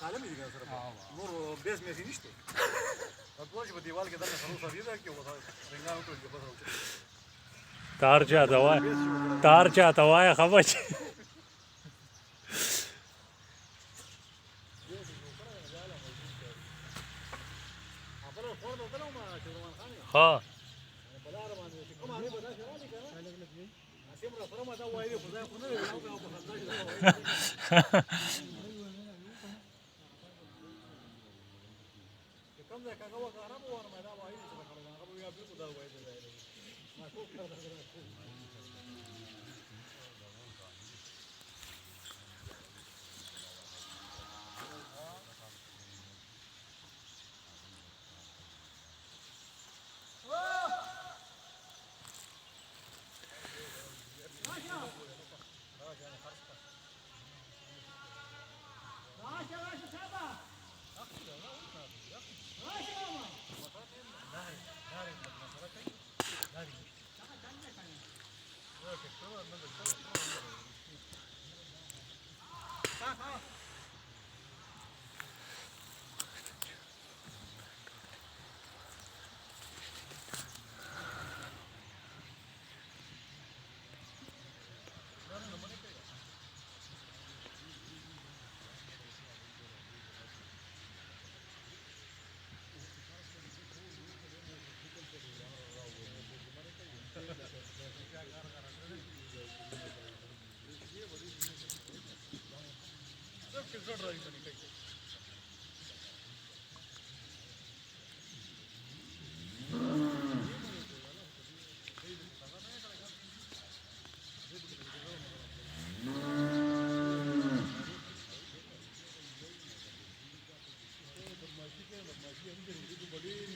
کالم دي کنه سره نور بیس مې نشته دا ټول چې په دیوال کې دنه سره سره دی کې وځه رنګانو ټول کې بس تار چاته وای خبر ها بدماشي